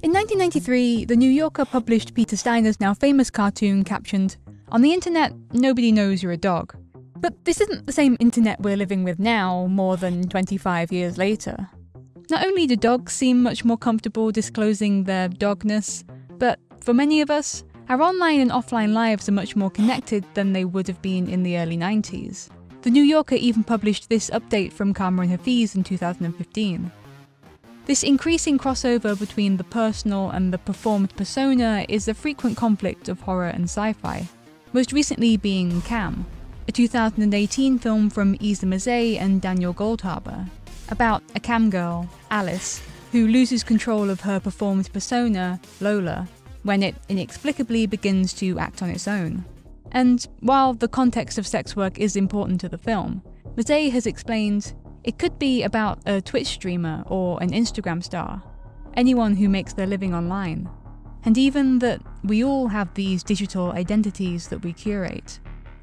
In 1993, The New Yorker published Peter Steiner's now famous cartoon captioned, "On the internet, nobody knows you're a dog." But this isn't the same internet we're living with now, more than 25 years later. Not only do dogs seem much more comfortable disclosing their dogness, but for many of us, our online and offline lives are much more connected than they would have been in the early 90s. The New Yorker even published this update from Cameron Hafiz in 2015. This increasing crossover between the personal and the performed persona is a frequent conflict of horror and sci-fi, most recently being Cam, a 2018 film from Isa Mazet and Daniel Goldhaber, about a cam girl, Alice, who loses control of her performed persona, Lola, when it inexplicably begins to act on its own. And while the context of sex work is important to the film, Mazet has explained, it could be about a Twitch streamer or an Instagram star, anyone who makes their living online, and even that we all have these digital identities that we curate.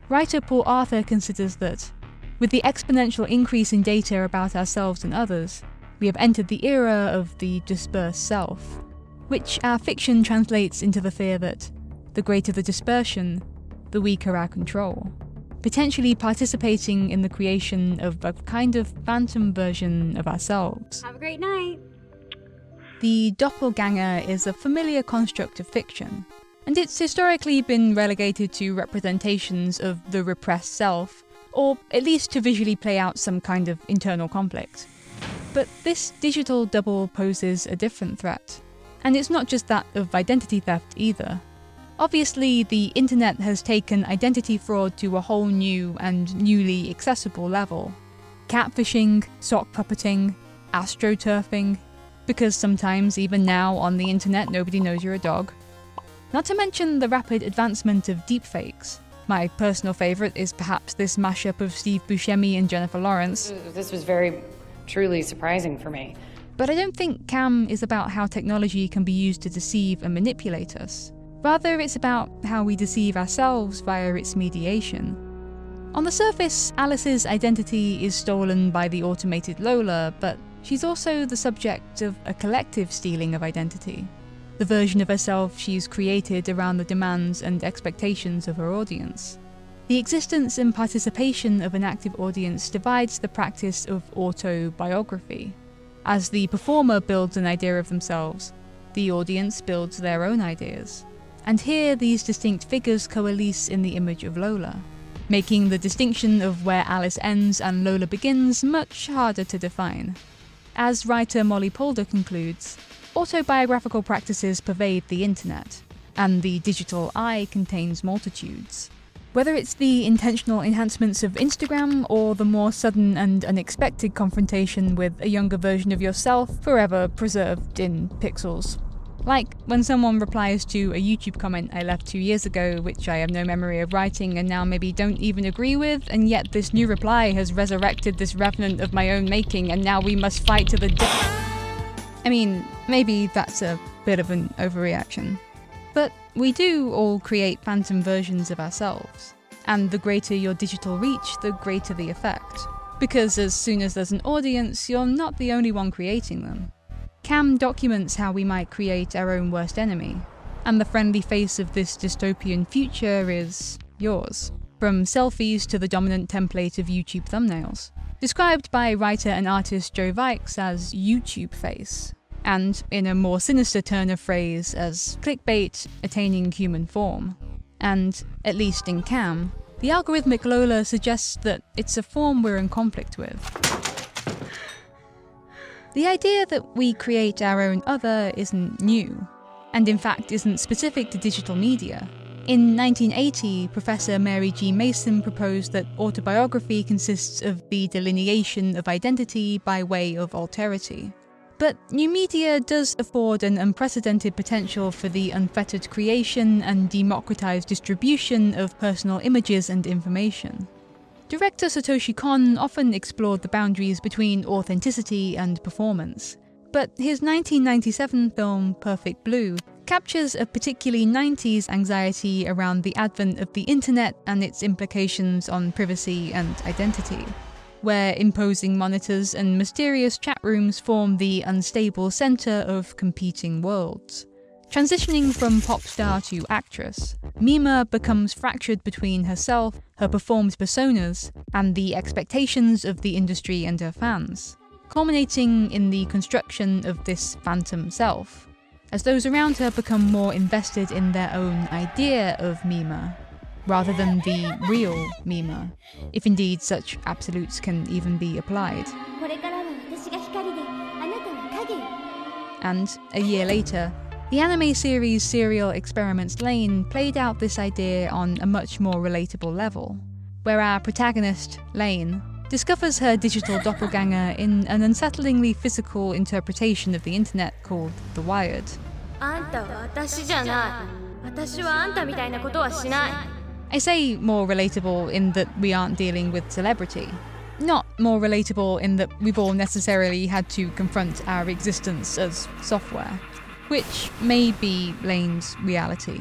Writer Paul Arthur considers that, with the exponential increase in data about ourselves and others, we have entered the era of the dispersed self, which our fiction translates into the fear that, the greater the dispersion, the weaker our control, potentially participating in the creation of a kind of phantom version of ourselves. Have a great night! The doppelganger is a familiar construct of fiction, and it's historically been relegated to representations of the repressed self, or at least to visually play out some kind of internal conflict. But this digital double poses a different threat, and it's not just that of identity theft either. Obviously, the internet has taken identity fraud to a whole new and newly accessible level. Catfishing, sock puppeting, astroturfing, because sometimes even now on the internet nobody knows you're a dog. Not to mention the rapid advancement of deepfakes. My personal favourite is perhaps this mashup of Steve Buscemi and Jennifer Lawrence. This was truly surprising for me. But I don't think Cam is about how technology can be used to deceive and manipulate us. Rather, it's about how we deceive ourselves via its mediation. On the surface, Alice's identity is stolen by the automated Lola, but she's also the subject of a collective stealing of identity. The version of herself she's created around the demands and expectations of her audience. The existence and participation of an active audience divides the practice of autobiography. As the performer builds an idea of themselves, the audience builds their own ideas. And here these distinct figures coalesce in the image of Lola, making the distinction of where Alice ends and Lola begins much harder to define. As writer Molly Polder concludes, autobiographical practices pervade the internet, and the digital I contains multitudes. Whether it's the intentional enhancements of Instagram or the more sudden and unexpected confrontation with a younger version of yourself forever preserved in pixels. Like when someone replies to a YouTube comment I left 2 years ago, which I have no memory of writing and now maybe don't even agree with, and yet this new reply has resurrected this revenant of my own making and now we must fight to the I mean, maybe that's a bit of an overreaction. But we do all create phantom versions of ourselves. And the greater your digital reach, the greater the effect. Because as soon as there's an audience, you're not the only one creating them. Cam documents how we might create our own worst enemy, and the friendly face of this dystopian future is yours, from selfies to the dominant template of YouTube thumbnails, described by writer and artist Joe Vikes as YouTube face, and in a more sinister turn of phrase as clickbait attaining human form. And, at least in Cam, the algorithmic Lola suggests that it's a form we're in conflict with. The idea that we create our own other isn't new, and in fact isn't specific to digital media. In 1980, Professor Mary G. Mason proposed that autobiography consists of the delineation of identity by way of alterity. But new media does afford an unprecedented potential for the unfettered creation and democratized distribution of personal images and information. Director Satoshi Kon often explored the boundaries between authenticity and performance, but his 1997 film Perfect Blue captures a particularly 90s anxiety around the advent of the internet and its implications on privacy and identity. where imposing monitors and mysterious chat rooms form the unstable centre of competing worlds. Transitioning from pop star to actress, Mima becomes fractured between herself, her performed personas, and the expectations of the industry and her fans, culminating in the construction of this phantom self, as those around her become more invested in their own idea of Mima, rather than the real Mima, if indeed such absolutes can even be applied. And a year later, the anime series Serial Experiments Lain played out this idea on a much more relatable level, where our protagonist, Lain, discovers her digital doppelganger in an unsettlingly physical interpretation of the internet called The Wired. I say more relatable in that we aren't dealing with celebrity. Not more relatable in that we've all necessarily had to confront our existence as software, which may be Lane's reality.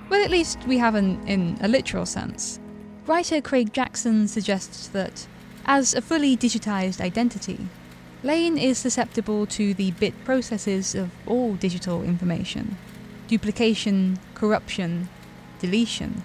Well, at least we haven't in a literal sense. Writer Craig Jackson suggests that, as a fully digitized identity, Lane is susceptible to the bit processes of all digital information: duplication, corruption, deletion.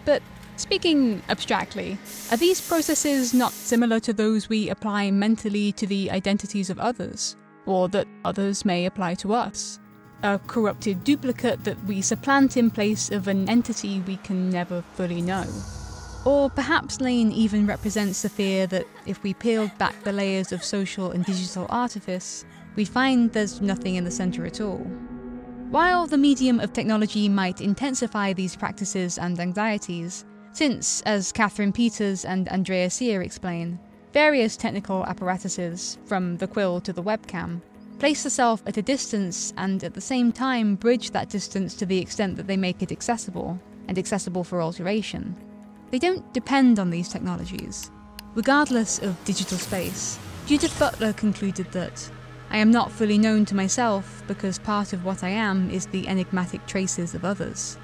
But speaking abstractly, are these processes not similar to those we apply mentally to the identities of others, or that others may apply to us? A corrupted duplicate that we supplant in place of an entity we can never fully know. Or perhaps Lane even represents the fear that if we peeled back the layers of social and digital artifice, we'd find there's nothing in the centre at all. While the medium of technology might intensify these practices and anxieties, since, as Catherine Peters and Andrea Sear explain, various technical apparatuses, from the quill to the webcam, place the self at a distance and at the same time bridge that distance to the extent that they make it accessible, and accessible for alteration. They don't depend on these technologies. Regardless of digital space, Judith Butler concluded that, "I am not fully known to myself because part of what I am is the enigmatic traces of others,"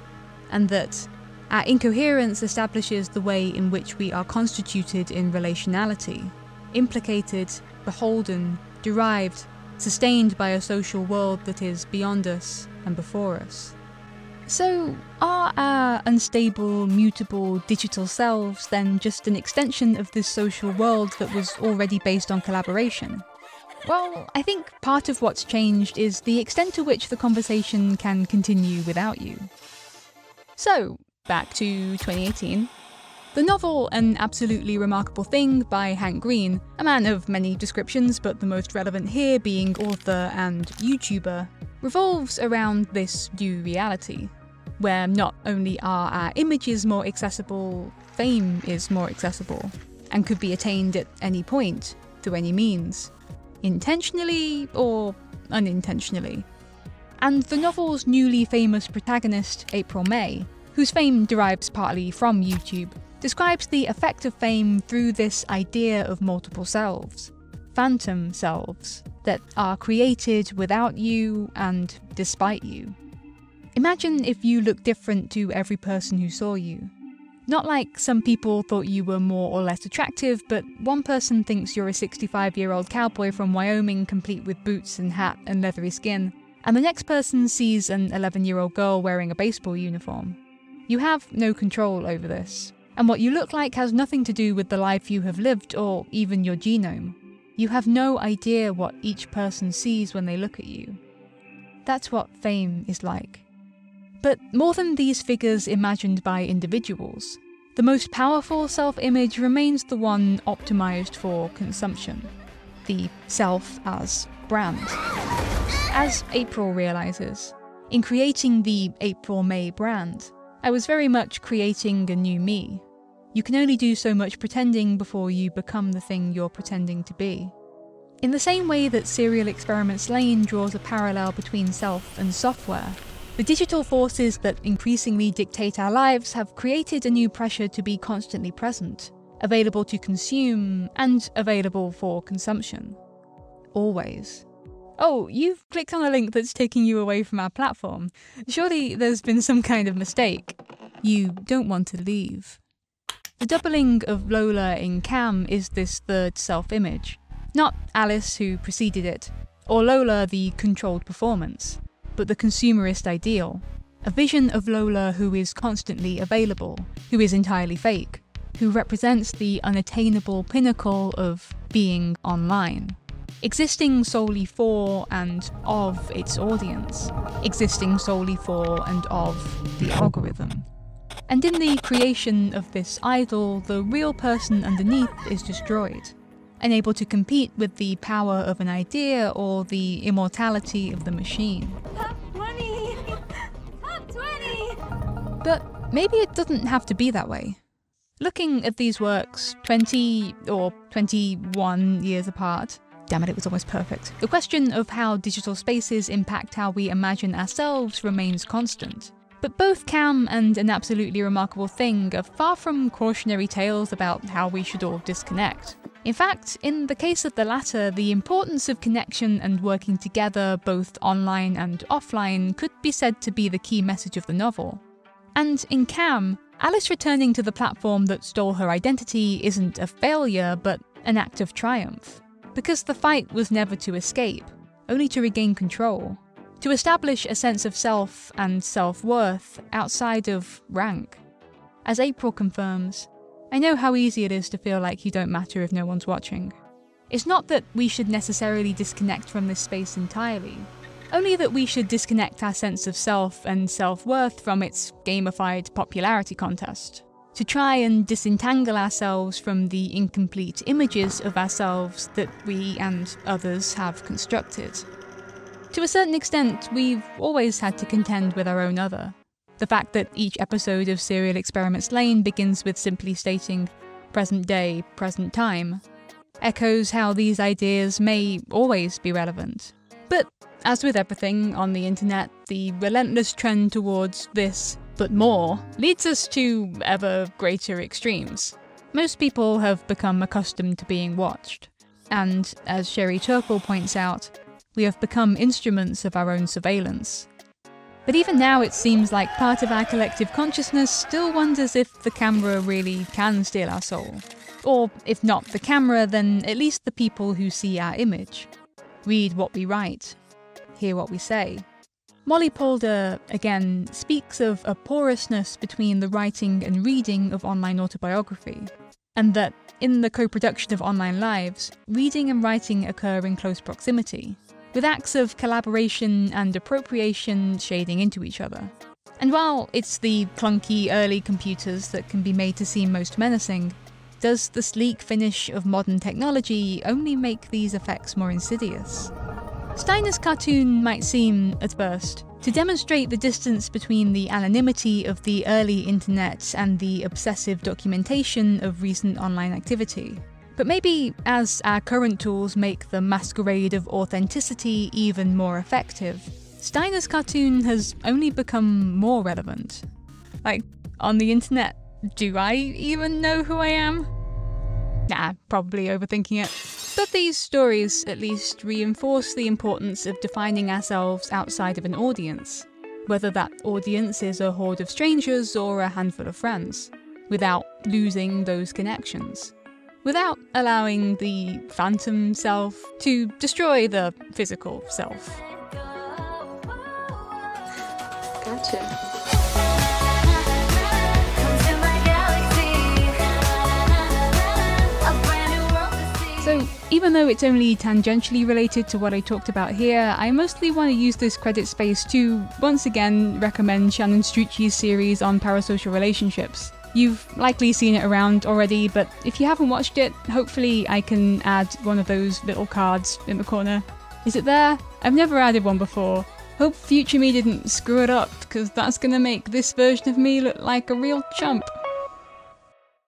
and that our incoherence establishes the way in which we are constituted in relationality, implicated, beholden, derived, sustained by a social world that is beyond us and before us. So, are our unstable, mutable digital selves then just an extension of this social world that was already based on collaboration? Well, I think part of what's changed is the extent to which the conversation can continue without you. So, back to 2018. The novel An Absolutely Remarkable Thing by Hank Green, a man of many descriptions but the most relevant here being author and YouTuber, revolves around this new reality, where not only are our images more accessible, fame is more accessible, and could be attained at any point, through any means, intentionally or unintentionally. And the novel's newly famous protagonist, April May, whose fame derives partly from YouTube, describes the effect of fame through this idea of multiple selves, phantom selves, that are created without you and despite you. Imagine if you looked different to every person who saw you. Not like some people thought you were more or less attractive, but one person thinks you're a 65-year-old cowboy from Wyoming complete with boots and hat and leathery skin, and the next person sees an 11-year-old girl wearing a baseball uniform. You have no control over this, and what you look like has nothing to do with the life you have lived or even your genome. You have no idea what each person sees when they look at you. That's what fame is like. But more than these figures imagined by individuals, the most powerful self-image remains the one optimized for consumption. The self as brand. As April realizes, in creating the April May brand, I was very much creating a new me. You can only do so much pretending before you become the thing you're pretending to be. In the same way that Serial Experiments Lain draws a parallel between self and software, the digital forces that increasingly dictate our lives have created a new pressure to be constantly present, available to consume, and available for consumption. Always. Oh, you've clicked on a link that's taking you away from our platform. Surely there's been some kind of mistake. You don't want to leave. The doubling of Lola in Cam is this third self-image. Not Alice, who preceded it, or Lola, the controlled performance, but the consumerist ideal. A vision of Lola who is constantly available, who is entirely fake, who represents the unattainable pinnacle of being online. Existing solely for and of its audience. Existing solely for and of the algorithm. And in the creation of this idol, the real person underneath is destroyed, unable to compete with the power of an idea or the immortality of the machine. Top 20! Top 20! But maybe it doesn't have to be that way. Looking at these works 20 or 21 years apart, damn it, it was almost perfect. The question of how digital spaces impact how we imagine ourselves remains constant. But both Cam and An Absolutely Remarkable Thing are far from cautionary tales about how we should all disconnect. In fact, in the case of the latter, the importance of connection and working together, both online and offline, could be said to be the key message of the novel. And in Cam, Alice returning to the platform that stole her identity isn't a failure, but an act of triumph. Because the fight was never to escape, only to regain control. To establish a sense of self and self-worth outside of rank. As April confirms, I know how easy it is to feel like you don't matter if no one's watching. It's not that we should necessarily disconnect from this space entirely, only that we should disconnect our sense of self and self-worth from its gamified popularity contest. To try and disentangle ourselves from the incomplete images of ourselves that we and others have constructed. To a certain extent, we've always had to contend with our own other. The fact that each episode of Serial Experiments Lane begins with simply stating present day, present time, echoes how these ideas may always be relevant. But as with everything on the internet, the relentless trend towards this, but more, leads us to ever greater extremes. Most people have become accustomed to being watched, and as Sherry Turkle points out, we have become instruments of our own surveillance. But even now it seems like part of our collective consciousness still wonders if the camera really can steal our soul. Or if not the camera, then at least the people who see our image. Read what we write. Hear what we say. Molly Polder, again, speaks of a porousness between the writing and reading of online autobiography, and that, in the co-production of online lives, reading and writing occur in close proximity, with acts of collaboration and appropriation shading into each other. And while it's the clunky early computers that can be made to seem most menacing, does the sleek finish of modern technology only make these effects more insidious? Steiner's cartoon might seem, at first, to demonstrate the distance between the anonymity of the early internet and the obsessive documentation of recent online activity. But maybe, as our current tools make the masquerade of authenticity even more effective, Steiner's cartoon has only become more relevant. Like, on the internet, do I even know who I am? Nah, probably overthinking it. But these stories, at least, reinforce the importance of defining ourselves outside of an audience, whether that audience is a horde of strangers or a handful of friends, without losing those connections. Without allowing the phantom self to destroy the physical self. Gotcha. So, even though it's only tangentially related to what I talked about here, I mostly want to use this credit space to, once again, recommend Shannon Strucci's series on parasocial relationships. You've likely seen it around already, but if you haven't watched it, hopefully I can add one of those little cards in the corner. Is it there? I've never added one before. Hope future me didn't screw it up, because that's gonna make this version of me look like a real chump.